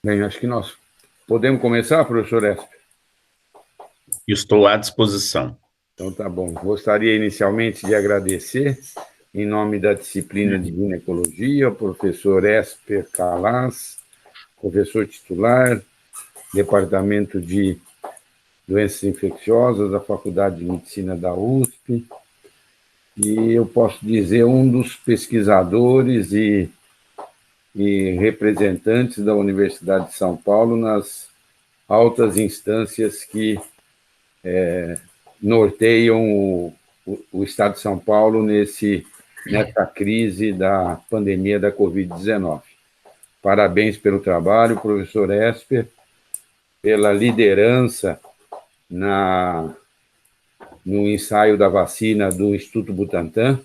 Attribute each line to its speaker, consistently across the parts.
Speaker 1: Bem, acho que nós podemos começar, professor Esper?
Speaker 2: Estou à disposição.
Speaker 1: Então, tá bom. Gostaria inicialmente de agradecer, em nome da disciplina de ginecologia, o professor Esper Calas, professor titular, Departamento de Doenças Infecciosas da Faculdade de Medicina da USP, e eu posso dizer um dos pesquisadores e representantes da Universidade de São Paulo nas altas instâncias que norteiam o Estado de São Paulo nessa crise da pandemia da Covid-19. Parabéns pelo trabalho, professor Esper, pela liderança no ensaio da vacina do Instituto Butantan.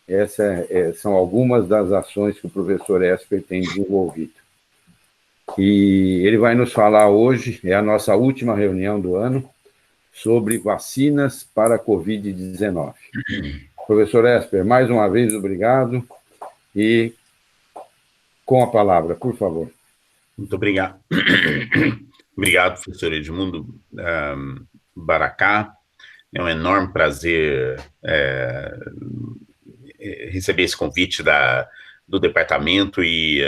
Speaker 1: Essas são algumas das ações que o professor Esper tem desenvolvido. E ele vai nos falar hoje, é a nossa última reunião do ano, sobre vacinas para a Covid-19. Professor Esper, mais uma vez, obrigado. E com a palavra, por favor.
Speaker 2: Muito obrigado. Obrigado, professor Edmundo Baracá. É um enorme prazer receber esse convite do departamento e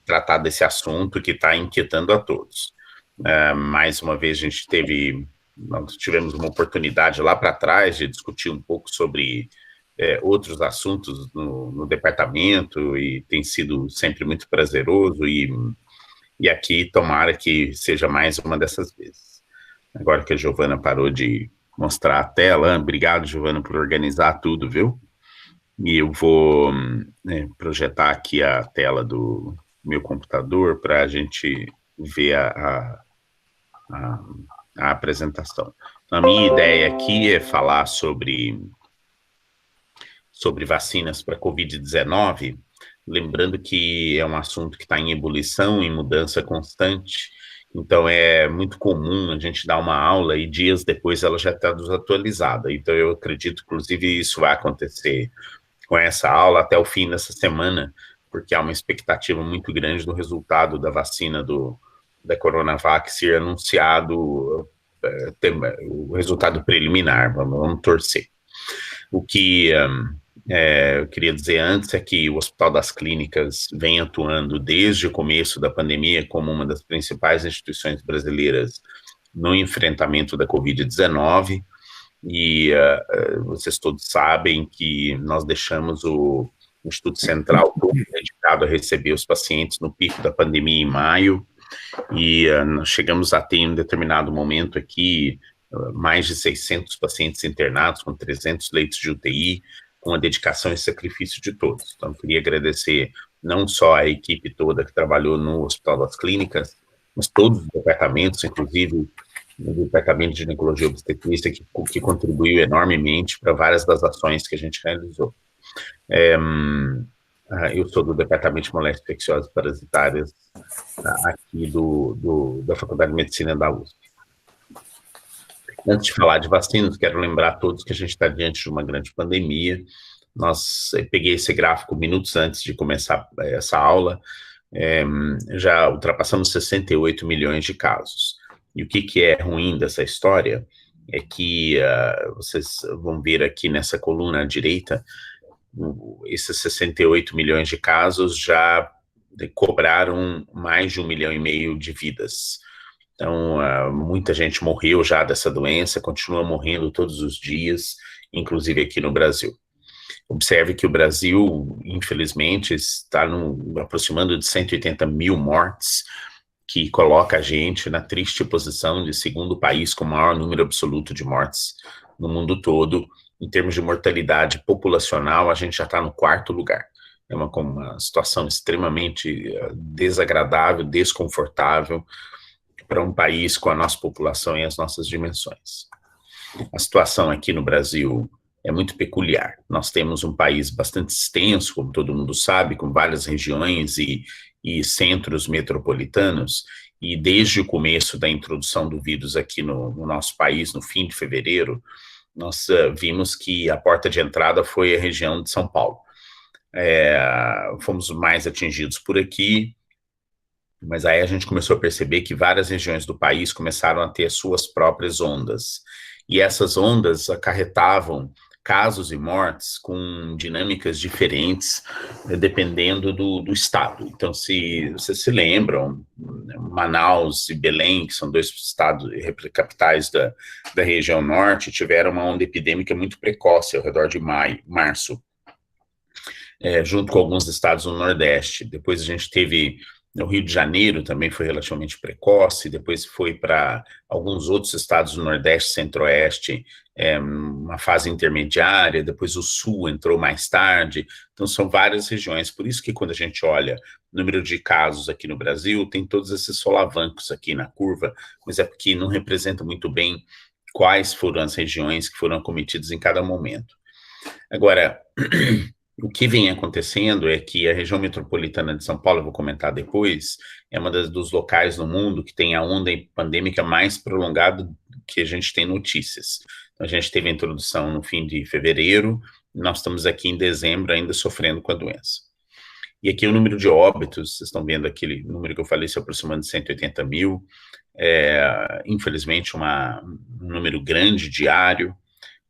Speaker 2: tratar desse assunto que está inquietando a todos. Mais uma vez, nós tivemos uma oportunidade lá para trás de discutir um pouco sobre outros assuntos no departamento, e tem sido sempre muito prazeroso, e aqui tomara que seja mais uma dessas vezes. Agora que a Giovana parou de mostrar a tela, obrigado, Giovana, por organizar tudo, viu? E eu vou projetar aqui a tela do meu computador para a gente ver a apresentação. Então, a minha ideia aqui é falar sobre vacinas para Covid-19, lembrando que é um assunto que está em ebulição, em mudança constante, então é muito comum a gente dar uma aula e dias depois ela já está desatualizada. Então eu acredito, inclusive, isso vai acontecer com essa aula até o fim dessa semana, porque há uma expectativa muito grande do resultado da vacina da Coronavac ser anunciado, o resultado preliminar, vamos torcer. O que eu queria dizer antes é que o Hospital das Clínicas vem atuando desde o começo da pandemia como uma das principais instituições brasileiras no enfrentamento da Covid-19, e vocês todos sabem que nós deixamos o Instituto Central todo dedicado a receber os pacientes no pico da pandemia em maio, e nós chegamos a ter em um determinado momento aqui mais de 600 pacientes internados, com 300 leitos de UTI, com a dedicação e sacrifício de todos. Então, eu queria agradecer não só a equipe toda que trabalhou no Hospital das Clínicas, mas todos os departamentos, inclusive o Departamento de Ginecologia e Obstetrícia, que contribuiu enormemente para várias das ações que a gente realizou. Eu sou do Departamento de Moléstias Infecciosas e Parasitárias aqui da Faculdade de Medicina da USP. Antes de falar de vacinas, quero lembrar a todos que a gente está diante de uma grande pandemia. Peguei esse gráfico minutos antes de começar essa aula, já ultrapassamos 68 milhões de casos. E o que é ruim dessa história é que vocês vão ver aqui nessa coluna à direita, esses 68 milhões de casos já cobraram mais de 1,5 milhão de vidas. Então, muita gente morreu já dessa doença, continua morrendo todos os dias, inclusive aqui no Brasil. Observe que o Brasil, infelizmente, está aproximando de 180 mil mortes, que coloca a gente na triste posição de segundo país com o maior número absoluto de mortes no mundo todo. Em termos de mortalidade populacional, a gente já está no 4º lugar. É uma situação extremamente desagradável, desconfortável para um país com a nossa população e as nossas dimensões. A situação aqui no Brasil é muito peculiar. Nós temos um país bastante extenso, como todo mundo sabe, com várias regiões e centros metropolitanos, e desde o começo da introdução do vírus aqui no nosso país, no fim de fevereiro, nós vimos que a porta de entrada foi a região de São Paulo. Fomos mais atingidos por aqui, Mas aí a gente começou a perceber que várias regiões do país começaram a ter suas próprias ondas. E essas ondas acarretavam casos e mortes com dinâmicas diferentes, dependendo do estado. Então, se vocês se lembram, Manaus e Belém, que são dois estados, capitais da região norte, tiveram uma onda epidêmica muito precoce, ao redor de março, junto com alguns estados do Nordeste. Depois a gente teve no Rio de Janeiro, também foi relativamente precoce, depois foi para alguns outros estados do Nordeste, Centro-Oeste, uma fase intermediária, depois o Sul entrou mais tarde, então são várias regiões, por isso que quando a gente olha o número de casos aqui no Brasil, tem todos esses solavancos aqui na curva, mas é porque não representa muito bem quais foram as regiões que foram acometidas em cada momento. Agora, o que vem acontecendo é que a região metropolitana de São Paulo, eu vou comentar depois, é uma dos locais no mundo que tem a onda pandêmica mais prolongada que a gente tem notícias. Então, a gente teve a introdução no fim de fevereiro, e nós estamos aqui em dezembro ainda sofrendo com a doença. E aqui o número de óbitos, vocês estão vendo aquele número que eu falei, se aproximando de 180 mil, infelizmente um número grande diário.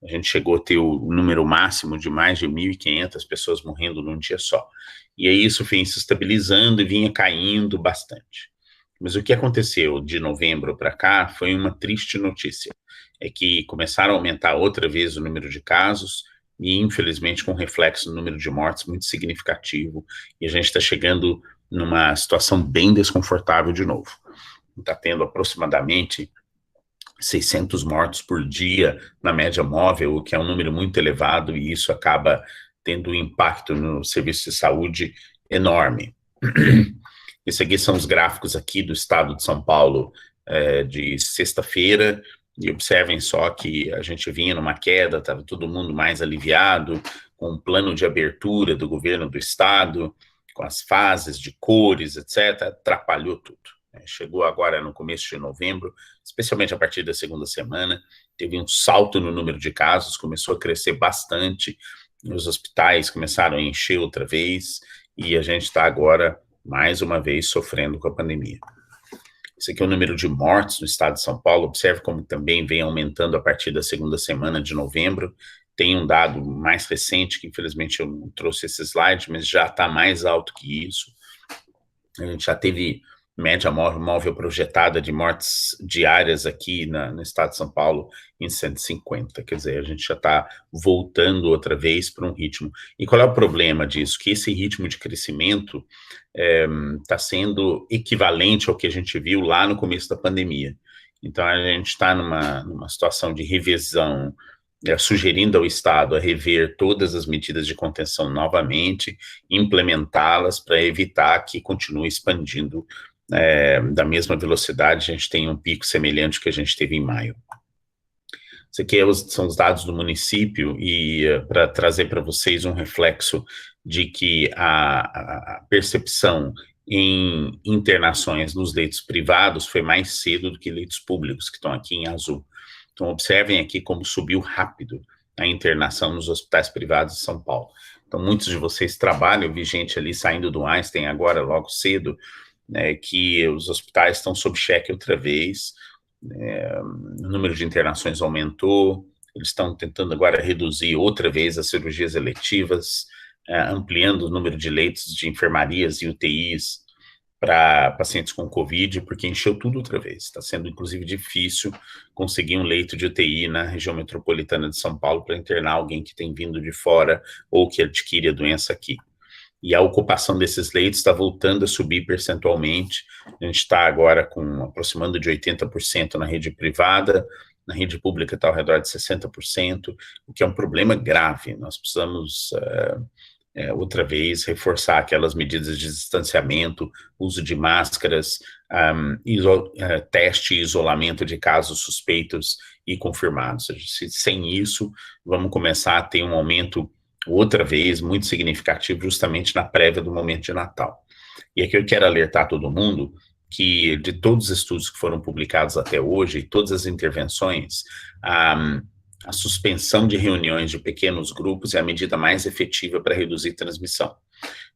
Speaker 2: A gente chegou a ter o número máximo de mais de 1.500 pessoas morrendo num dia só. E aí isso vem se estabilizando e vinha caindo bastante. Mas o que aconteceu de novembro para cá foi uma triste notícia. É que começaram a aumentar outra vez o número de casos e, infelizmente, com reflexo no número de mortes muito significativo. E a gente está chegando numa situação bem desconfortável de novo. Está tendo aproximadamente 600 mortos por dia na média móvel, o que é um número muito elevado, e isso acaba tendo um impacto no serviço de saúde enorme. Esses aqui são os gráficos aqui do estado de São Paulo de sexta-feira, e observem só que a gente vinha numa queda, estava todo mundo mais aliviado, com um plano de abertura do governo do estado, com as fases de cores, etc., atrapalhou tudo. Chegou agora no começo de novembro, especialmente a partir da segunda semana, teve um salto no número de casos, começou a crescer bastante, os hospitais começaram a encher outra vez, e a gente está agora, mais uma vez, sofrendo com a pandemia. Esse aqui é o número de mortes no estado de São Paulo, observe como também vem aumentando a partir da segunda semana de novembro. Tem um dado mais recente, que infelizmente eu não trouxe esse slide, mas já está mais alto que isso. A gente já teve média móvel projetada de mortes diárias aqui no estado de São Paulo em 150, quer dizer, a gente já está voltando outra vez para um ritmo. E qual é o problema disso? Que esse ritmo de crescimento está sendo equivalente ao que a gente viu lá no começo da pandemia. Então, a gente está numa situação de revisão, sugerindo ao Estado a rever todas as medidas de contenção novamente, implementá-las para evitar que continue expandindo da mesma velocidade. A gente tem um pico semelhante ao que a gente teve em maio. Isso aqui são os dados do município, e para trazer para vocês um reflexo de que a percepção em internações nos leitos privados foi mais cedo do que leitos públicos, que estão aqui em azul. Então, observem aqui como subiu rápido a internação nos hospitais privados de São Paulo. Então, muitos de vocês trabalham, eu vi gente ali saindo do Einstein agora, logo cedo, que os hospitais estão sob cheque outra vez, o número de internações aumentou, eles estão tentando agora reduzir outra vez as cirurgias eletivas, ampliando o número de leitos de enfermarias e UTIs para pacientes com Covid, porque encheu tudo outra vez. Está sendo, inclusive, difícil conseguir um leito de UTI na região metropolitana de São Paulo para internar alguém que tem vindo de fora ou que adquire a doença aqui. E a ocupação desses leitos está voltando a subir percentualmente. A gente está agora aproximando de 80% na rede privada, na rede pública está ao redor de 60%, o que é um problema grave. Nós precisamos, outra vez, reforçar aquelas medidas de distanciamento, uso de máscaras, teste e isolamento de casos suspeitos e confirmados. Sem isso, vamos começar a ter um aumento outra vez muito significativo justamente na prévia do momento de Natal. E aqui eu quero alertar todo mundo que de todos os estudos que foram publicados até hoje, todas as intervenções, a suspensão de reuniões de pequenos grupos é a medida mais efetiva para reduzir transmissão.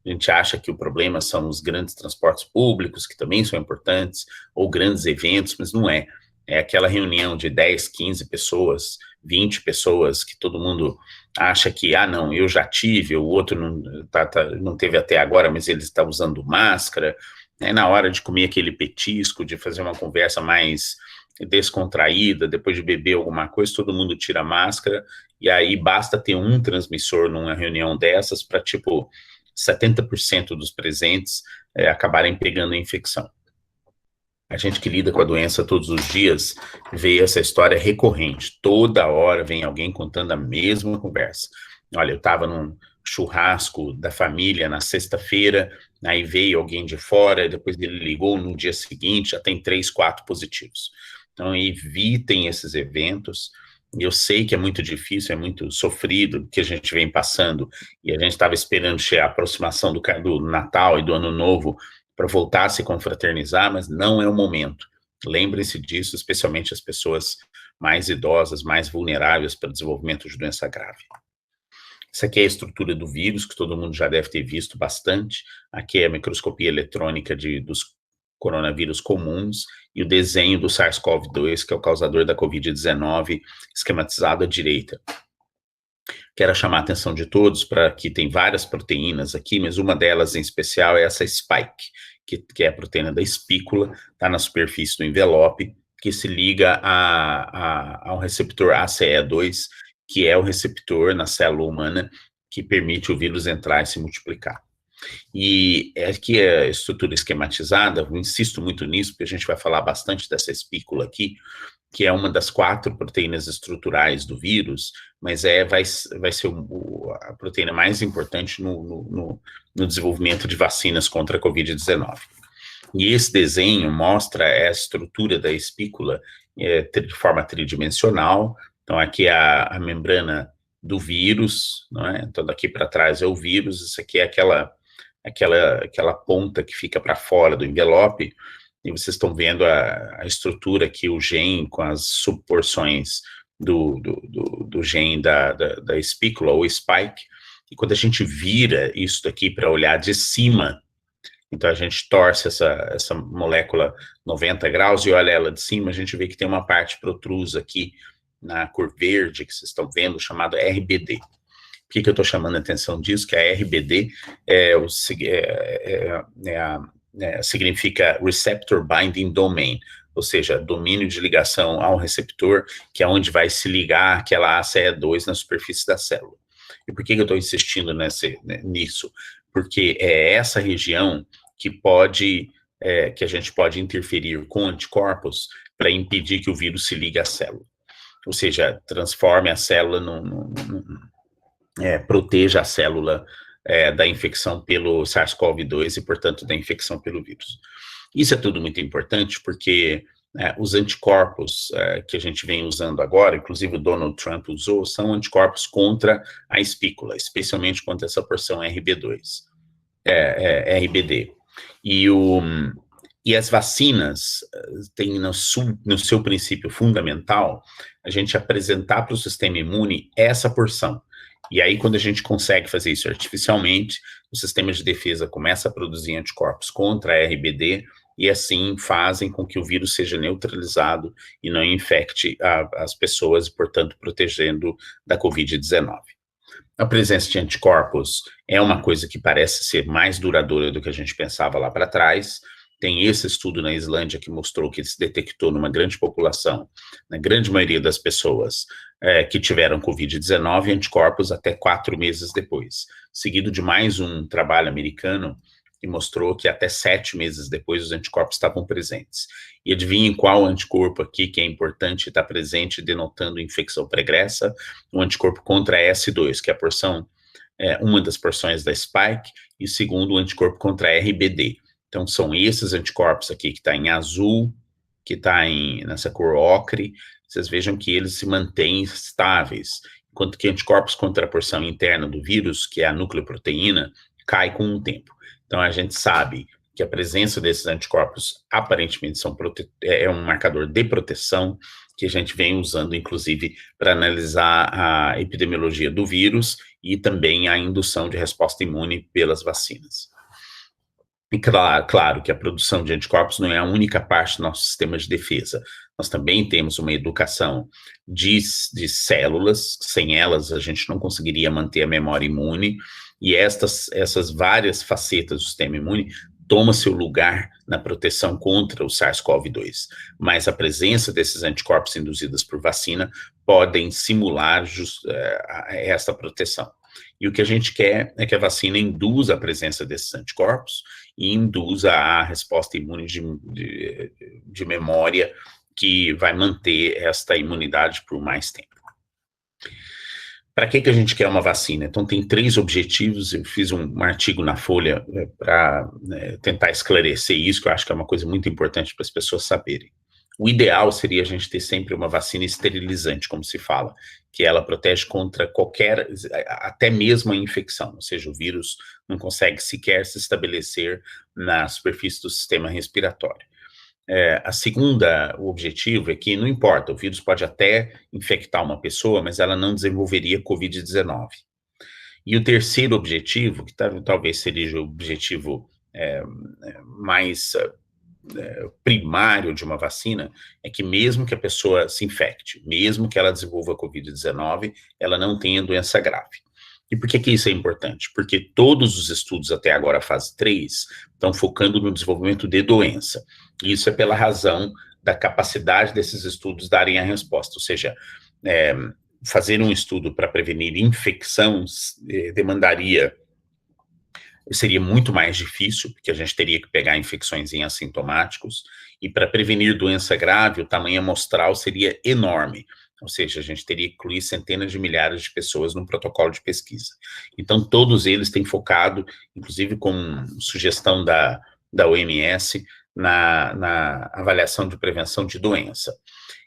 Speaker 2: A gente acha que o problema são os grandes transportes públicos, que também são importantes, ou grandes eventos, mas não é. É aquela reunião de 10, 15 pessoas, 20 pessoas, que todo mundo acha que, não, eu já tive, o outro não teve até agora, mas ele está usando máscara. Na hora de comer aquele petisco, de fazer uma conversa mais descontraída, depois de beber alguma coisa, todo mundo tira a máscara, e aí basta ter um transmissor numa reunião dessas para, 70% dos presentes acabarem pegando a infecção. A gente que lida com a doença todos os dias vê essa história recorrente. Toda hora vem alguém contando a mesma conversa. Olha, eu estava num churrasco da família na sexta-feira, aí veio alguém de fora, depois ele ligou no dia seguinte, já tem 3, 4 positivos. Então, evitem esses eventos. Eu sei que é muito difícil, é muito sofrido que a gente vem passando, e a gente estava esperando chegar a aproximação do Natal e do Ano Novo para voltar a se confraternizar, mas não é o momento. Lembre-se disso, especialmente as pessoas mais idosas, mais vulneráveis para o desenvolvimento de doença grave. Essa aqui é a estrutura do vírus, que todo mundo já deve ter visto bastante. Aqui é a microscopia eletrônica dos coronavírus comuns e o desenho do SARS-CoV-2, que é o causador da Covid-19, esquematizado à direita. Quero chamar a atenção de todos para que tem várias proteínas aqui, mas uma delas em especial é essa spike, que é a proteína da espícula, está na superfície do envelope, que se liga ao receptor ACE2, que é o receptor na célula humana que permite o vírus entrar e se multiplicar. E aqui é a estrutura esquematizada, eu insisto muito nisso, porque a gente vai falar bastante dessa espícula aqui, que é uma das 4 proteínas estruturais do vírus, mas vai ser a proteína mais importante no desenvolvimento de vacinas contra a Covid-19. E esse desenho mostra a estrutura da espícula de forma tridimensional. Então, aqui é a membrana do vírus, não é? Então, daqui para trás é o vírus, isso aqui é aquela ponta que fica para fora do envelope, e vocês estão vendo a estrutura aqui, o gene com as subporções do gene da espícula, ou spike, e quando a gente vira isso daqui para olhar de cima, então a gente torce essa molécula 90 graus e olha ela de cima, a gente vê que tem uma parte protrusa aqui, na cor verde que vocês estão vendo, chamado RBD. Por que eu estou chamando a atenção disso? Que a RBD significa Receptor Binding Domain, ou seja, domínio de ligação ao receptor, que é onde vai se ligar aquela ACE2 na superfície da célula. E por que eu estou insistindo nisso? Porque é essa região que a gente pode interferir com anticorpos para impedir que o vírus se ligue à célula. Ou seja, transforme a célula proteja a célula da infecção pelo SARS-CoV-2 e, portanto, da infecção pelo vírus. Isso é tudo muito importante porque os anticorpos que a gente vem usando agora, inclusive o Donald Trump usou, são anticorpos contra a espícula, especialmente contra essa porção RBD. E as vacinas têm no seu princípio fundamental a gente apresentar para o sistema imune essa porção. E aí, quando a gente consegue fazer isso artificialmente, o sistema de defesa começa a produzir anticorpos contra a RBD e assim fazem com que o vírus seja neutralizado e não infecte as pessoas, e, portanto, protegendo da Covid-19. A presença de anticorpos é uma coisa que parece ser mais duradoura do que a gente pensava lá para trás. Tem esse estudo na Islândia que mostrou que se detectou numa grande população, na grande maioria das pessoas que tiveram Covid-19, anticorpos até 4 meses depois, seguido de mais um trabalho americano que mostrou que até 7 meses depois os anticorpos estavam presentes. E adivinhem qual anticorpo aqui que é importante estar presente, denotando infecção pregressa? O anticorpo contra a S2, que é a porção, uma das porções da spike, e o segundo, o anticorpo contra a RBD. Então, são esses anticorpos aqui que está em azul, que está nessa cor ocre. Vocês vejam que eles se mantêm estáveis, enquanto que anticorpos contra a porção interna do vírus, que é a nucleoproteína, cai com o tempo. Então, a gente sabe que a presença desses anticorpos aparentemente é um marcador de proteção que a gente vem usando, inclusive, para analisar a epidemiologia do vírus e também a indução de resposta imune pelas vacinas. E claro que a produção de anticorpos não é a única parte do nosso sistema de defesa. Nós também temos uma educação de células, sem elas a gente não conseguiria manter a memória imune, e essas várias facetas do sistema imune tomam seu lugar na proteção contra o SARS-CoV-2. Mas a presença desses anticorpos induzidos por vacina podem simular essa proteção. E o que a gente quer é que a vacina induza a presença desses anticorpos e induza a resposta imune de memória que vai manter esta imunidade por mais tempo. Para que a gente quer uma vacina? Então, tem 3 objetivos. Eu fiz um artigo na Folha para tentar esclarecer isso, que eu acho que é uma coisa muito importante para as pessoas saberem. O ideal seria a gente ter sempre uma vacina esterilizante, como se fala, que ela protege contra qualquer, até mesmo a infecção, ou seja, o vírus não consegue sequer se estabelecer na superfície do sistema respiratório. O objetivo é que não importa, o vírus pode até infectar uma pessoa, mas ela não desenvolveria Covid-19. E o terceiro objetivo, que talvez seja o objetivo mais primário de uma vacina, é que mesmo que a pessoa se infecte, mesmo que ela desenvolva Covid-19, ela não tenha doença grave. E por que isso é importante? Porque todos os estudos até agora, fase 3, estão focando no desenvolvimento de doença. E isso é pela razão da capacidade desses estudos darem a resposta, ou seja, fazer um estudo para prevenir infecção seria muito mais difícil, porque a gente teria que pegar infecções em assintomáticos, e para prevenir doença grave, o tamanho amostral seria enorme, ou seja, a gente teria que incluir centenas de milhares de pessoas num protocolo de pesquisa. Então, todos eles têm focado, inclusive com sugestão da OMS, na avaliação de prevenção de doença.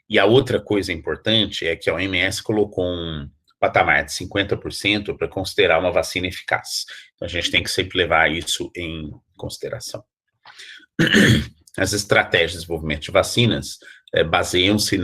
Speaker 2: E a outra coisa importante é que a OMS colocou um patamar de 50% para considerar uma vacina eficaz. Então, a gente tem que sempre levar isso em consideração. As estratégias de desenvolvimento de vacinas baseiam-se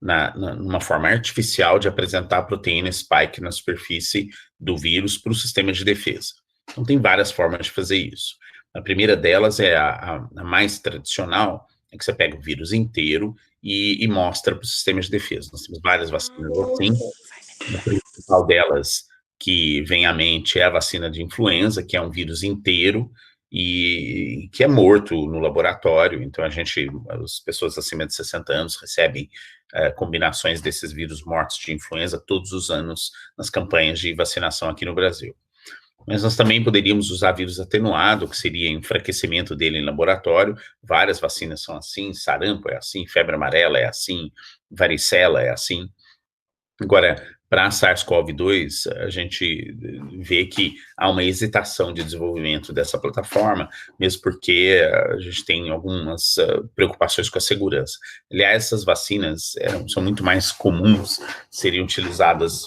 Speaker 2: numa forma artificial de apresentar a proteína spike na superfície do vírus para o sistema de defesa. Então, tem várias formas de fazer isso. A primeira delas é a mais tradicional, é que você pega o vírus inteiro e mostra para o sistema de defesa. Nós temos várias vacinas assim. A principal delas que vem à mente é a vacina de influenza, que é um vírus inteiro e que é morto no laboratório. Então, as pessoas acima de 60 anos recebem combinações desses vírus mortos de influenza todos os anos nas campanhas de vacinação aqui no Brasil. Mas nós também poderíamos usar vírus atenuado, que seria enfraquecimento dele em laboratório. Várias vacinas são assim, sarampo é assim, febre amarela é assim, varicela é assim. Agora, para a SARS-CoV-2, a gente vê que há uma hesitação de desenvolvimento dessa plataforma, mesmo porque a gente tem algumas preocupações com a segurança. Aliás, essas vacinas são muito mais comuns,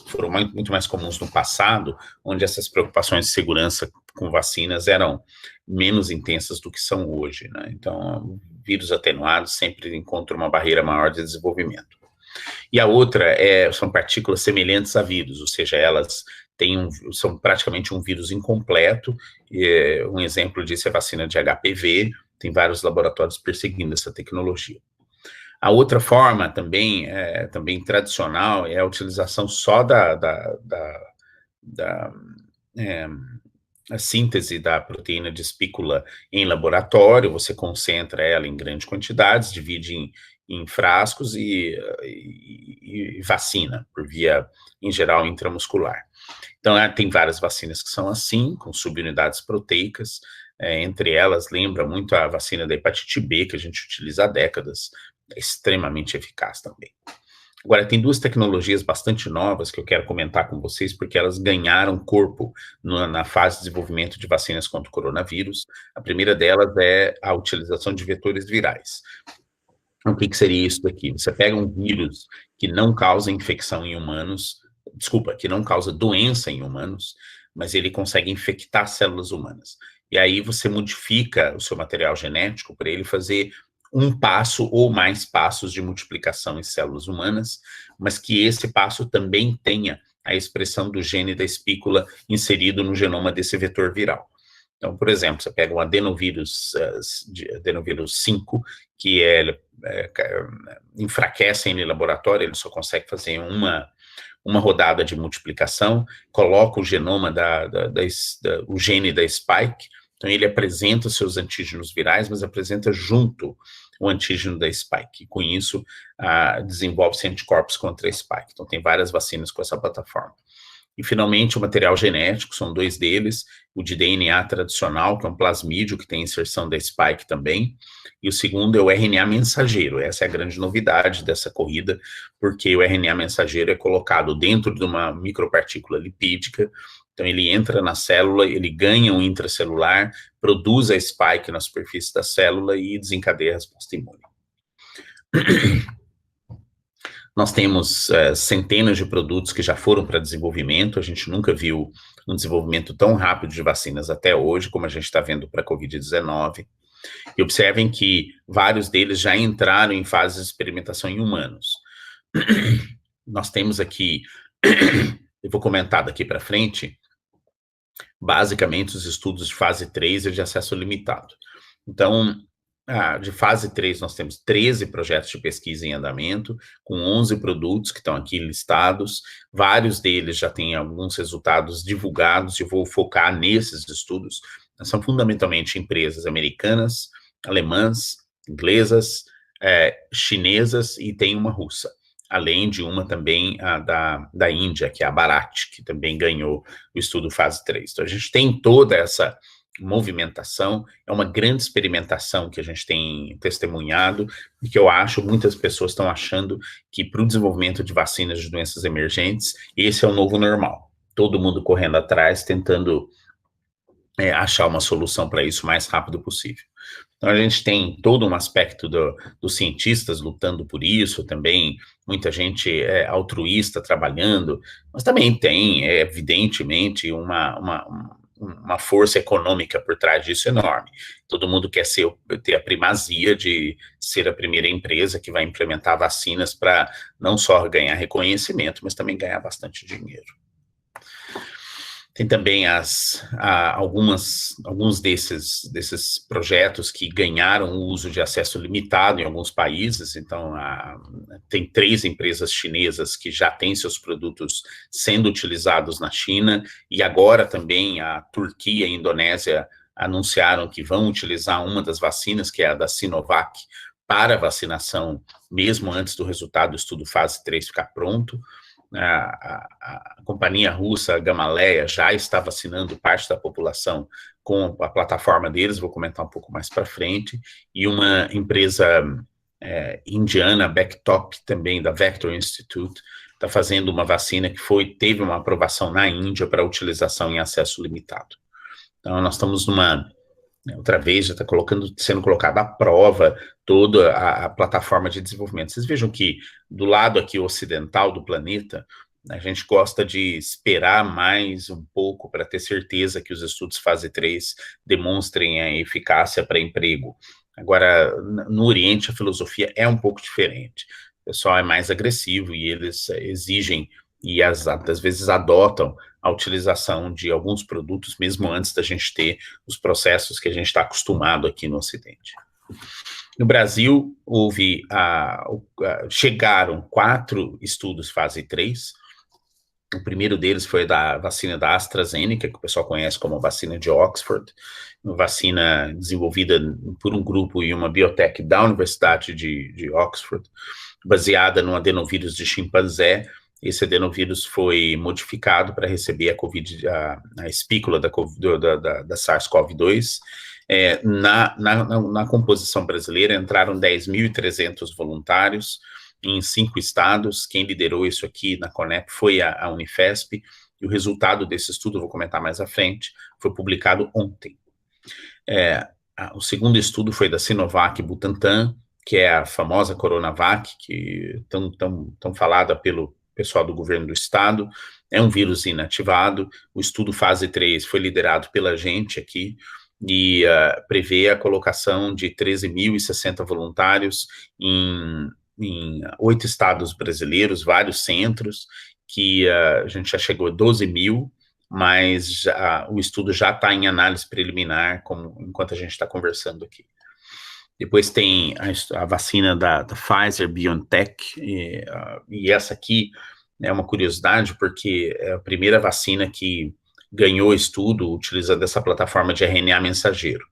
Speaker 2: foram muito mais comuns no passado, onde essas preocupações de segurança com vacinas eram menos intensas do que são hoje, né? Então, vírus atenuados sempre encontram uma barreira maior de desenvolvimento. E a outra são partículas semelhantes a vírus, ou seja, elas são praticamente um vírus incompleto. Um exemplo disso é a vacina de HPV, tem vários laboratórios perseguindo essa tecnologia. A outra forma também tradicional é a utilização só a síntese da proteína de espícula em laboratório. Você concentra ela em grandes quantidades, divide em frascos e vacina, por via, em geral, intramuscular. Então, tem várias vacinas que são assim, com subunidades proteicas, entre elas, lembra muito a vacina da hepatite B, que a gente utiliza há décadas, é extremamente eficaz também. Agora, tem 2 tecnologias bastante novas que eu quero comentar com vocês, porque elas ganharam corpo na fase de desenvolvimento de vacinas contra o coronavírus. A primeira delas é a utilização de vetores virais. O que seria isso daqui? Você pega um vírus que não causa infecção em humanos, que não causa doença em humanos, mas ele consegue infectar células humanas. E aí você modifica o seu material genético para ele fazer um passo ou mais passos de multiplicação em células humanas, mas que esse passo também tenha a expressão do gene da espícula inserido no genoma desse vetor viral. Então, por exemplo, você pega um adenovírus 5, que enfraquece em laboratório, ele só consegue fazer uma rodada de multiplicação, coloca o genoma o gene da spike, então ele apresenta os seus antígenos virais, mas apresenta junto o antígeno da spike, e com isso desenvolve-se anticorpos contra a spike. Então tem várias vacinas com essa plataforma. E, finalmente, o material genético, são 2 deles, o de DNA tradicional, que é um plasmídio, que tem inserção da spike também, e o segundo é o RNA mensageiro. Essa é a grande novidade dessa corrida, porque o RNA mensageiro é colocado dentro de uma micropartícula lipídica, então ele entra na célula, ele ganha um intracelular, produz a spike na superfície da célula e desencadeia a resposta imune. Nós temos centenas de produtos que já foram para desenvolvimento, a gente nunca viu um desenvolvimento tão rápido de vacinas até hoje, como a gente está vendo para a Covid-19. E observem que vários deles já entraram em fase de experimentação em humanos. Nós temos aqui, eu vou comentar daqui para frente, basicamente os estudos de fase 3 e de acesso limitado. Então, de fase 3, nós temos 13 projetos de pesquisa em andamento, com 11 produtos que estão aqui listados, vários deles já têm alguns resultados divulgados, e eu vou focar nesses estudos. São fundamentalmente empresas americanas, alemãs, inglesas, chinesas, e tem uma russa, além de uma também da Índia, que é a Bharat, que também ganhou o estudo fase 3. Então, a gente tem toda essa movimentação, é uma grande experimentação que a gente tem testemunhado, e que eu acho, muitas pessoas estão achando que para o desenvolvimento de vacinas de doenças emergentes, esse é o novo normal. Todo mundo correndo atrás, tentando achar uma solução para isso o mais rápido possível. Então, a gente tem todo um aspecto dos cientistas lutando por isso, também muita gente altruísta trabalhando, mas também tem, evidentemente, uma força econômica por trás disso enorme. Todo mundo quer ter a primazia de ser a primeira empresa que vai implementar vacinas para não só ganhar reconhecimento, mas também ganhar bastante dinheiro. Tem também alguns desses projetos que ganharam o uso de acesso limitado em alguns países. Então, tem 3 empresas chinesas que já têm seus produtos sendo utilizados na China, e agora também a Turquia e a Indonésia anunciaram que vão utilizar uma das vacinas, que é a da Sinovac, para vacinação, mesmo antes do resultado do estudo fase 3 ficar pronto. A companhia russa Gamaleya já está vacinando parte da população com a plataforma deles, vou comentar um pouco mais para frente, e uma empresa indiana, Backtop, também da Vector Institute, está fazendo uma vacina que teve uma aprovação na Índia para utilização em acesso limitado. Então, nós estamos outra vez, já está sendo colocada à prova toda a plataforma de desenvolvimento. Vocês vejam que do lado aqui ocidental do planeta, a gente gosta de esperar mais um pouco para ter certeza que os estudos fase 3 demonstrem a eficácia para emprego. Agora, no Oriente, a filosofia é um pouco diferente. O pessoal é mais agressivo e eles exigem e às vezes adotam a utilização de alguns produtos, mesmo antes da gente ter os processos que a gente está acostumado aqui no Ocidente. No Brasil, chegaram 4 estudos fase 3, o primeiro deles foi da vacina da AstraZeneca, que o pessoal conhece como vacina de Oxford, uma vacina desenvolvida por um grupo e uma biotech da Universidade de Oxford, baseada num adenovírus de chimpanzé. Esse adenovírus foi modificado para receber a espícula da SARS-CoV-2. Na composição brasileira entraram 10.300 voluntários em 5 estados. Quem liderou isso aqui na Conep foi a Unifesp, e o resultado desse estudo, eu vou comentar mais à frente, foi publicado ontem. O segundo estudo foi da Sinovac Butantan, que é a famosa Coronavac, que tão falada pelo pessoal do governo do estado. É um vírus inativado. O estudo fase 3 foi liderado pela gente aqui, e prevê a colocação de 13.060 voluntários em 8 estados brasileiros, vários centros, que a gente já chegou a 12 mil, mas o estudo já está em análise preliminar, enquanto a gente está conversando aqui. Depois tem a vacina da Pfizer-BioNTech, e essa aqui é uma curiosidade, porque é a primeira vacina que ganhou estudo utilizando essa plataforma de RNA mensageiro.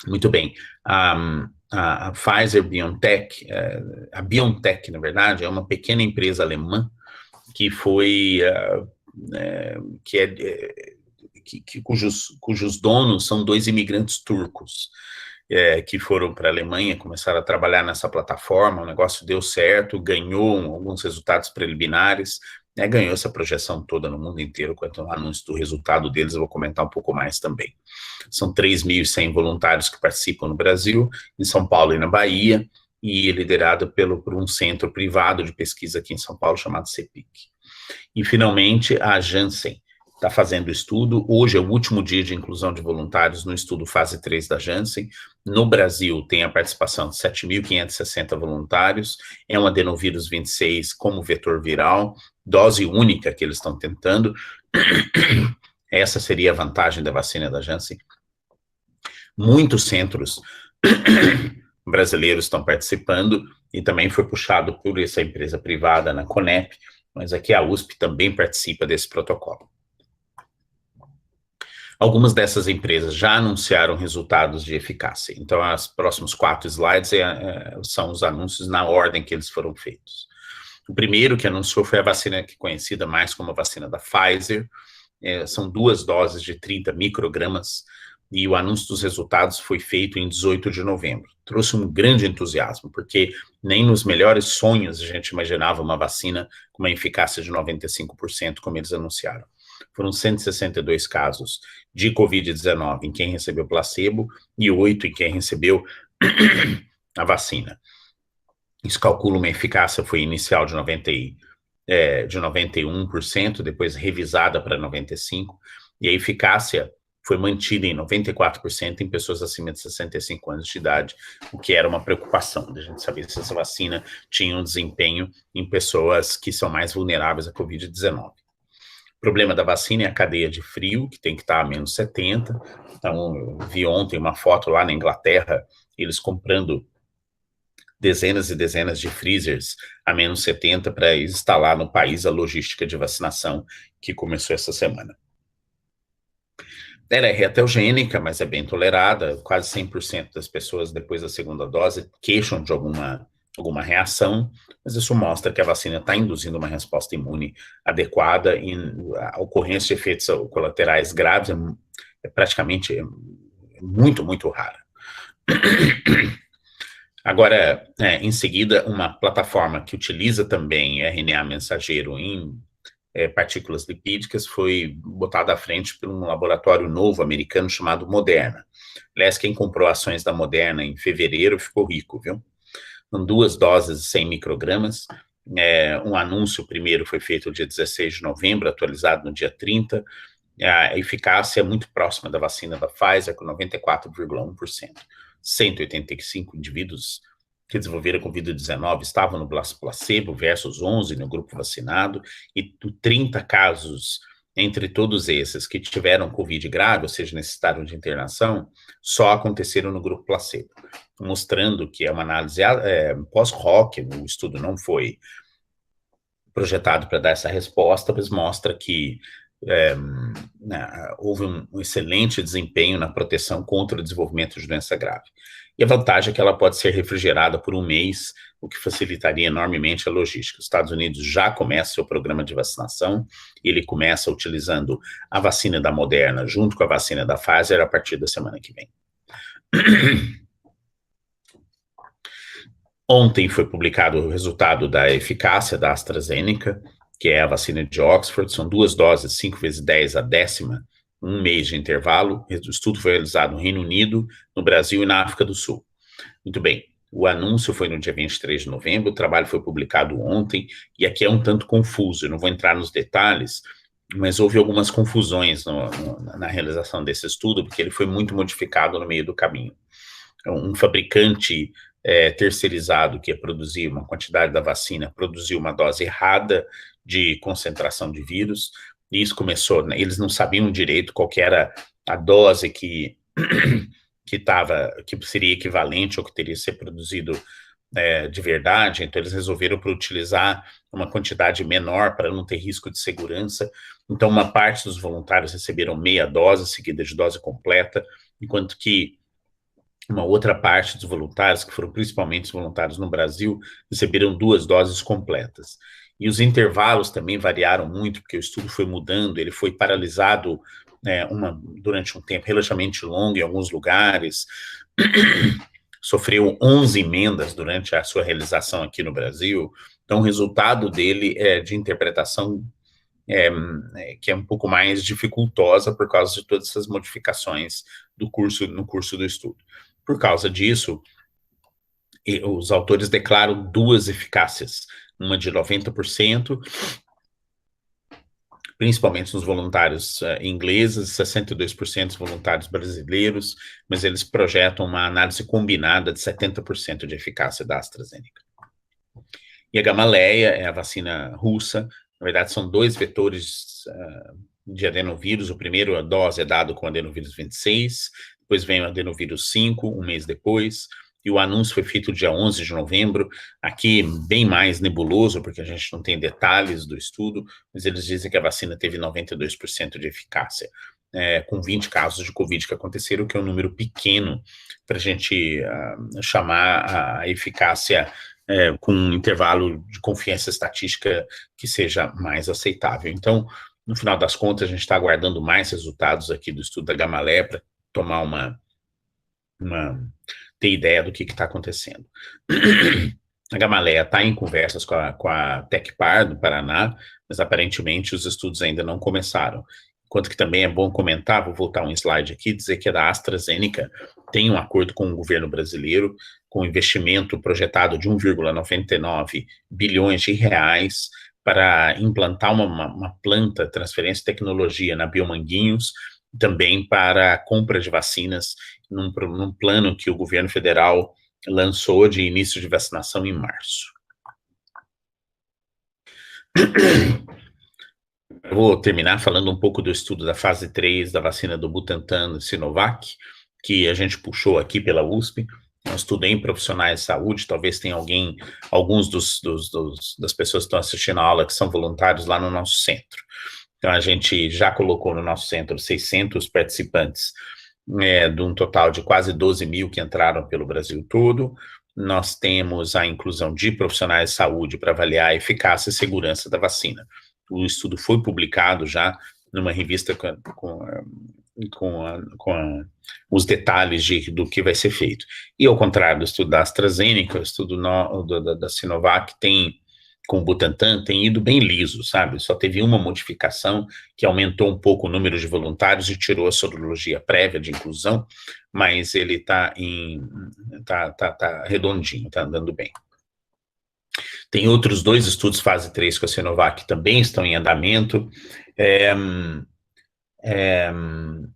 Speaker 2: Muito bem, a Pfizer-BioNTech, a BioNTech, na verdade, é uma pequena empresa alemã que foi, cujos donos são 2 imigrantes turcos, que foram para a Alemanha, começaram a trabalhar nessa plataforma, o negócio deu certo, ganhou alguns resultados preliminares, ganhou essa projeção toda no mundo inteiro. Quanto ao anúncio do resultado deles, eu vou comentar um pouco mais também. São 3.100 voluntários que participam no Brasil, em São Paulo e na Bahia, e liderado por um centro privado de pesquisa aqui em São Paulo, chamado CEPIC. E, finalmente, a Janssen está fazendo estudo. Hoje é o último dia de inclusão de voluntários no estudo fase 3 da Janssen. No Brasil, tem a participação de 7.560 voluntários, é um adenovírus 26 como vetor viral, dose única que eles estão tentando. Essa seria a vantagem da vacina da Janssen. Muitos centros brasileiros estão participando, e também foi puxado por essa empresa privada na Conep, mas aqui a USP também participa desse protocolo. Algumas dessas empresas já anunciaram resultados de eficácia. Então, os próximos 4 slides são os anúncios na ordem que eles foram feitos. O primeiro que anunciou foi a vacina que é conhecida mais como a vacina da Pfizer. São 2 doses de 30 microgramas, e o anúncio dos resultados foi feito em 18 de novembro. Trouxe um grande entusiasmo, porque nem nos melhores sonhos a gente imaginava uma vacina com uma eficácia de 95%, como eles anunciaram. Foram 162 casos de Covid-19 em quem recebeu placebo e 8 em quem recebeu a vacina. Isso calcula uma eficácia, foi inicial de 91%, depois revisada para 95%, e a eficácia foi mantida em 94% em pessoas acima de 65 anos de idade, o que era uma preocupação, da gente saber se essa vacina tinha um desempenho em pessoas que são mais vulneráveis à Covid-19. O problema da vacina é a cadeia de frio, que tem que estar a menos 70. Então, eu vi ontem uma foto lá na Inglaterra, eles comprando dezenas e dezenas de freezers a menos 70 para instalar no país a logística de vacinação que começou essa semana. Ela é retrogeênica, mas é bem tolerada. Quase 100% das pessoas, depois da segunda dose, queixam de alguma reação, mas isso mostra que a vacina está induzindo uma resposta imune adequada, e a ocorrência de efeitos colaterais graves é praticamente muito, muito rara. Agora, em seguida, uma plataforma que utiliza também RNA mensageiro em partículas lipídicas foi botada à frente por um laboratório novo americano chamado Moderna. Aliás, quem comprou ações da Moderna em fevereiro ficou rico, viu? Com 2 doses de 100 microgramas. Um anúncio primeiro foi feito no dia 16 de novembro, atualizado no dia 30. A eficácia é muito próxima da vacina da Pfizer, com 94,1%. 185 indivíduos que desenvolveram Covid-19 estavam no placebo versus 11 no grupo vacinado, e 30 casos entre todos esses que tiveram Covid grave, ou seja, necessitaram de internação, só aconteceram no grupo placebo, mostrando que é uma análise pós-hoc. O estudo não foi projetado para dar essa resposta, mas mostra que houve um excelente desempenho na proteção contra o desenvolvimento de doença grave. E a vantagem é que ela pode ser refrigerada por 1 mês, o que facilitaria enormemente a logística. Os Estados Unidos já começa seu programa de vacinação, ele começa utilizando a vacina da Moderna junto com a vacina da Pfizer a partir da semana que vem. Ontem foi publicado o resultado da eficácia da AstraZeneca, que é a vacina de Oxford. São 2 doses, 5 × 10 a 10ª, 1 mês de intervalo. O estudo foi realizado no Reino Unido, no Brasil e na África do Sul. Muito bem, o anúncio foi no dia 23 de novembro, o trabalho foi publicado ontem, e aqui é um tanto confuso, eu não vou entrar nos detalhes, mas houve algumas confusões na realização desse estudo, porque ele foi muito modificado no meio do caminho. Um fabricante terceirizado que ia produzir uma quantidade da vacina, produziu uma dose errada de concentração de vírus, e isso começou, né, eles não sabiam direito qual que era a dose que seria equivalente ou que teria que ser produzido de verdade, então eles resolveram para utilizar uma quantidade menor para não ter risco de segurança. Então, uma parte dos voluntários receberam meia dose, seguida de dose completa, enquanto que uma outra parte dos voluntários, que foram principalmente os voluntários no Brasil, receberam 2 doses completas. E os intervalos também variaram muito, porque o estudo foi mudando, ele foi paralisado durante um tempo relativamente longo em alguns lugares, sofreu 11 emendas durante a sua realização aqui no Brasil, então o resultado dele é de interpretação que é um pouco mais dificultosa por causa de todas essas modificações no curso do estudo. Por causa disso, os autores declaram 2 eficácias, uma de 90%, principalmente nos voluntários ingleses, 62% dos voluntários brasileiros, mas eles projetam uma análise combinada de 70% de eficácia da AstraZeneca. E a Gamaleya é a vacina russa, na verdade são 2 vetores de adenovírus, o primeiro, a dose é dado com adenovírus 26, depois vem o adenovírus 5, um mês depois, e o anúncio foi feito dia 11 de novembro, aqui bem mais nebuloso, porque a gente não tem detalhes do estudo, mas eles dizem que a vacina teve 92% de eficácia, com 20 casos de Covid que aconteceram, que é um número pequeno para a gente chamar a eficácia com um intervalo de confiança estatística que seja mais aceitável. Então, no final das contas, a gente está aguardando mais resultados aqui do estudo da Gamaleya para tomar ter ideia do que está acontecendo. A Gamaleya está em conversas com a Tecpar do Paraná, mas aparentemente os estudos ainda não começaram. Enquanto que também é bom comentar, vou voltar um slide aqui, dizer que a da AstraZeneca tem um acordo com o governo brasileiro, com investimento projetado de 1,99 bilhões de reais para implantar uma planta, transferência de tecnologia na Biomanguinhos, também para a compra de vacinas, num plano que o governo federal lançou de início de vacinação em março. Eu vou terminar falando um pouco do estudo da fase 3 da vacina do Butantan Sinovac, que a gente puxou aqui pela USP. Eu estudei em profissionais de saúde, talvez tenha alguns das pessoas que estão assistindo a aula que são voluntários lá no nosso centro. Então, a gente já colocou no nosso centro 600 participantes, de um total de quase 12 mil que entraram pelo Brasil todo. Nós temos a inclusão de profissionais de saúde para avaliar a eficácia e segurança da vacina. O estudo foi publicado já numa revista com os detalhes do que vai ser feito. E ao contrário do estudo da AstraZeneca, o estudo da Sinovac com o Butantan tem ido bem liso, sabe? Só teve uma modificação que aumentou um pouco o número de voluntários e tirou a sorologia prévia de inclusão, mas ele está redondinho, está andando bem. Tem outros 2 estudos fase 3 com a Sinovac que também estão em andamento.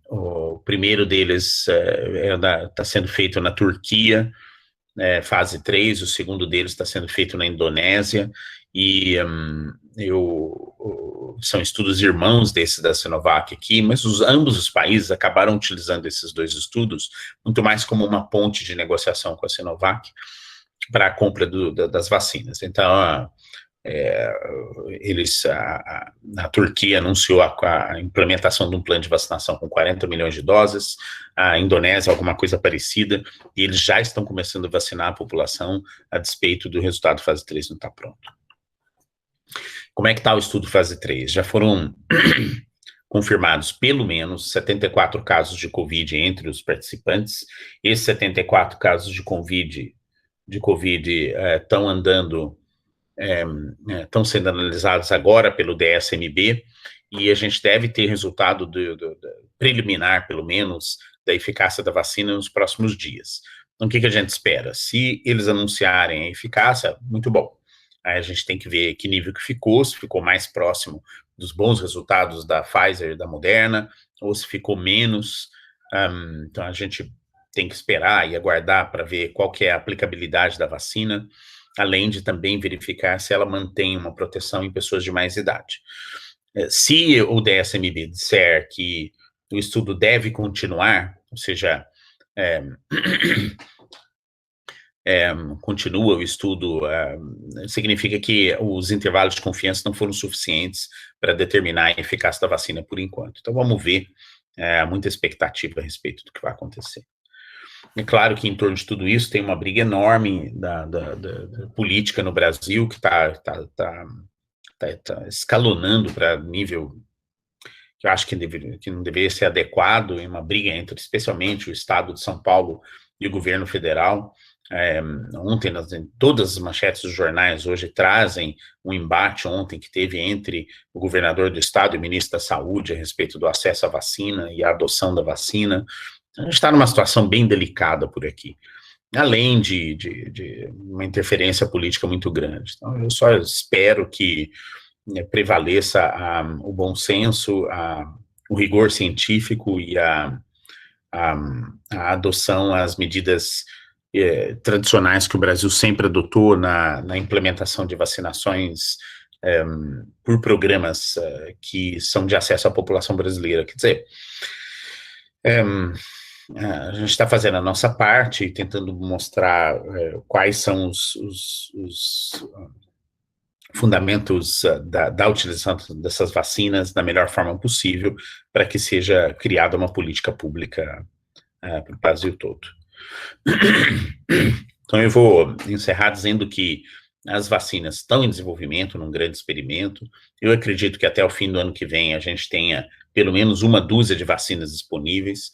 Speaker 2: O primeiro deles está sendo feito na Turquia, fase 3, o segundo deles está sendo feito na Indonésia, e são estudos irmãos desses da Sinovac aqui, mas ambos os países acabaram utilizando esses 2 estudos muito mais como uma ponte de negociação com a Sinovac para a compra das vacinas. Então, a Turquia anunciou a implementação de um plano de vacinação com 40 milhões de doses, a Indonésia alguma coisa parecida, e eles já estão começando a vacinar a população a despeito do resultado fase 3 não estar pronto. Como é que está o estudo fase 3? Já foram confirmados pelo menos 74 casos de Covid entre os participantes. Esses 74 casos de Covid estão estão sendo analisados agora pelo DSMB, e a gente deve ter resultado preliminar, pelo menos, da eficácia da vacina nos próximos dias. Então, o que a gente espera? Se eles anunciarem a eficácia, muito bom. Aí a gente tem que ver que nível que ficou, se ficou mais próximo dos bons resultados da Pfizer e da Moderna, ou se ficou menos. Então, a gente tem que esperar e aguardar para ver qual que é a aplicabilidade da vacina, além de também verificar se ela mantém uma proteção em pessoas de mais idade. Se o DSMB disser que o estudo deve continuar, ou seja, continua o estudo, significa que os intervalos de confiança não foram suficientes para determinar a eficácia da vacina por enquanto. Então, vamos ver, há muita expectativa a respeito do que vai acontecer. É claro que em torno de tudo isso tem uma briga enorme da política no Brasil, que está escalonando para nível que eu acho que não deveria ser adequado, em uma briga entre, especialmente, o Estado de São Paulo e o governo federal. Ontem, todas as manchetes dos jornais hoje trazem um embate ontem que teve entre o governador do estado e o ministro da Saúde a respeito do acesso à vacina e a adoção da vacina. A gente está numa situação bem delicada por aqui, além de uma interferência política muito grande. Então, eu só espero que prevaleça o bom senso, o rigor científico e a adoção às medidas tradicionais que o Brasil sempre adotou na implementação de vacinações por programas que são de acesso à população brasileira. Quer dizer, a gente está fazendo a nossa parte, tentando mostrar quais são os fundamentos da utilização dessas vacinas da melhor forma possível para que seja criada uma política pública para o Brasil todo. Então eu vou encerrar dizendo que as vacinas estão em desenvolvimento, num grande experimento. Eu acredito que até o fim do ano que vem a gente tenha pelo menos 1 dúzia de vacinas disponíveis.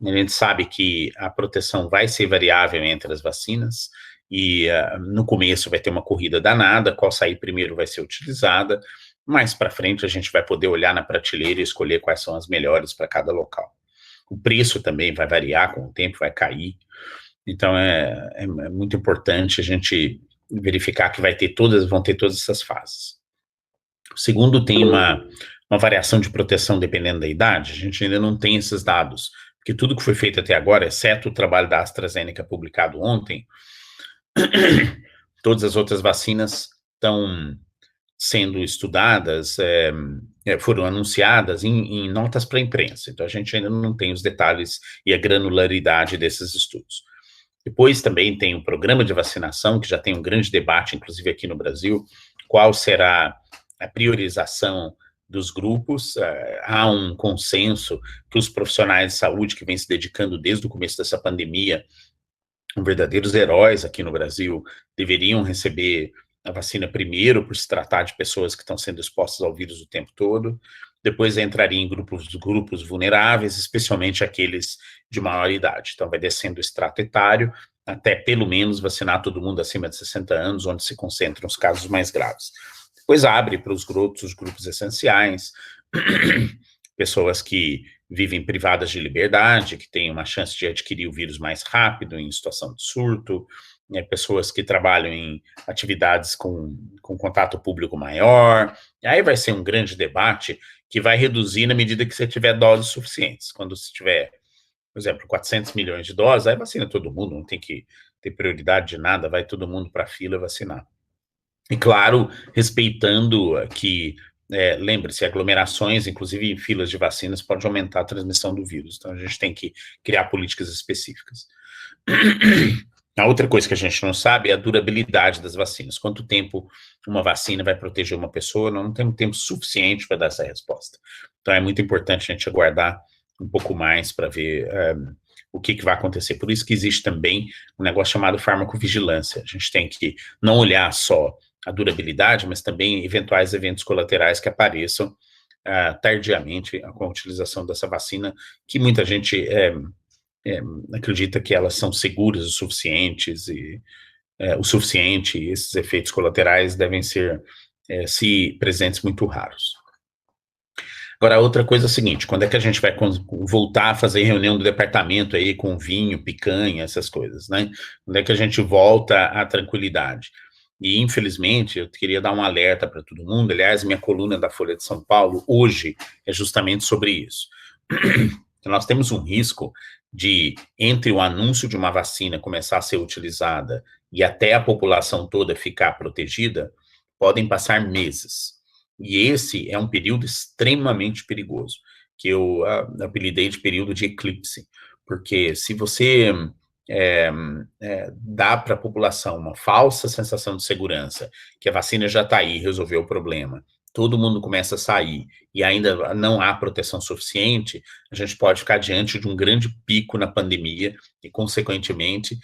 Speaker 2: A gente sabe que a proteção vai ser variável entre as vacinas, e no começo vai ter uma corrida danada, qual sair primeiro vai ser utilizada, mais para frente a gente vai poder olhar na prateleira e escolher quais são as melhores para cada local. O preço também vai variar com o tempo, vai cair, então é muito importante a gente verificar que vão ter todas essas fases. O segundo tem uma variação de proteção dependendo da idade, a gente ainda não tem esses dados, porque tudo que foi feito até agora, exceto o trabalho da AstraZeneca publicado ontem, todas as outras vacinas estão sendo estudadas, foram anunciadas em notas para a imprensa, então a gente ainda não tem os detalhes e a granularidade desses estudos. Depois também tem o programa de vacinação, que já tem um grande debate, inclusive aqui no Brasil, qual será a priorização dos grupos. Há um consenso que os profissionais de saúde que vêm se dedicando desde o começo dessa pandemia, verdadeiros heróis aqui no Brasil, deveriam receber a vacina primeiro, por se tratar de pessoas que estão sendo expostas ao vírus o tempo todo. Depois entraria em grupos vulneráveis, especialmente aqueles de maior idade. Então vai descendo o extrato etário, até pelo menos vacinar todo mundo acima de 60 anos, onde se concentram os casos mais graves. Depois abre para os grupos essenciais, pessoas que vivem privadas de liberdade, que têm uma chance de adquirir o vírus mais rápido em situação de surto, pessoas que trabalham em atividades com contato público maior. E aí vai ser um grande debate que vai reduzir na medida que você tiver doses suficientes. Quando você tiver, por exemplo, 400 milhões de doses, aí vacina todo mundo, não tem que ter prioridade de nada, vai todo mundo para a fila vacinar. E claro, respeitando que lembre-se, aglomerações, inclusive em filas de vacinas, pode aumentar a transmissão do vírus. Então, a gente tem que criar políticas específicas. A outra coisa que a gente não sabe é a durabilidade das vacinas. Quanto tempo uma vacina vai proteger uma pessoa? Não temos tempo suficiente para dar essa resposta. Então, é muito importante a gente aguardar um pouco mais para ver o que vai acontecer. Por isso que existe também um negócio chamado farmacovigilância. A gente tem que não olhar só a durabilidade, mas também eventuais eventos colaterais que apareçam tardiamente com a utilização dessa vacina, que muita gente acredita que elas são seguras o suficiente, e esses efeitos colaterais devem ser, se presentes, muito raros. Agora, outra coisa é a seguinte: quando é que a gente vai voltar a fazer reunião do departamento aí com vinho, picanha, essas coisas, né? Quando é que a gente volta à tranquilidade? E, infelizmente, eu queria dar um alerta para todo mundo. Aliás, minha coluna da Folha de São Paulo, hoje, é justamente sobre isso. Nós temos um risco entre o anúncio de uma vacina começar a ser utilizada e até a população toda ficar protegida, podem passar meses. E esse é um período extremamente perigoso, que eu apelidei de período de eclipse, porque se você dá para a população uma falsa sensação de segurança, que a vacina já está aí, resolveu o problema, todo mundo começa a sair e ainda não há proteção suficiente, a gente pode ficar diante de um grande pico na pandemia e, consequentemente,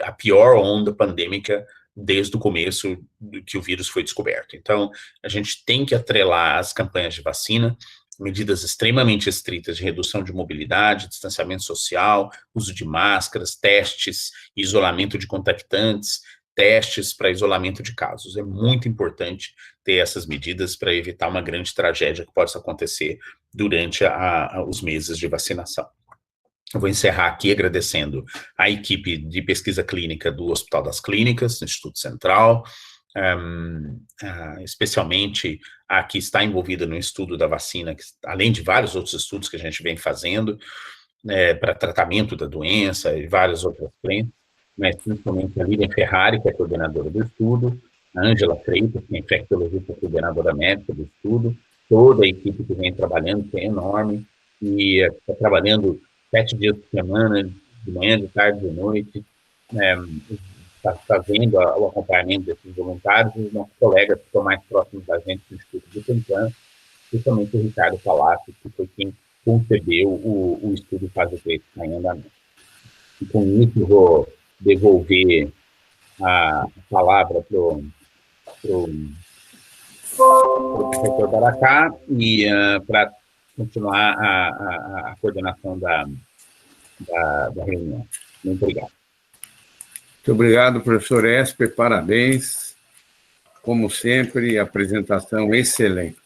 Speaker 2: a pior onda pandêmica desde o começo que o vírus foi descoberto. Então, a gente tem que atrelar as campanhas de vacina, medidas extremamente estritas de redução de mobilidade, distanciamento social, uso de máscaras, testes, isolamento de contactantes, testes para isolamento de casos. É muito importante ter essas medidas para evitar uma grande tragédia que possa acontecer durante os meses de vacinação. Eu vou encerrar aqui agradecendo a equipe de pesquisa clínica do Hospital das Clínicas, do Instituto Central, especialmente a que está envolvida no estudo da vacina, além de vários outros estudos que a gente vem fazendo para tratamento da doença e várias outras frentes, mas principalmente a Lilian Ferrari, que é coordenadora do estudo, a Ângela Freitas, que é infectologista coordenadora médica do estudo, toda a equipe que vem trabalhando, que é enorme, e está trabalhando 7 dias por semana, de manhã, de tarde, de noite, está fazendo o acompanhamento desses voluntários, e os nossos colegas que estão mais próximos da gente do Instituto Butantan, principalmente o Ricardo Palácio, que foi quem concebeu o estudo Fase 3 que está em andamento. E com isso, vou devolver a palavra para o professor Baracá e para continuar a coordenação da reunião. Muito obrigado.
Speaker 1: Muito obrigado, professor Esper, parabéns. Como sempre, apresentação excelente.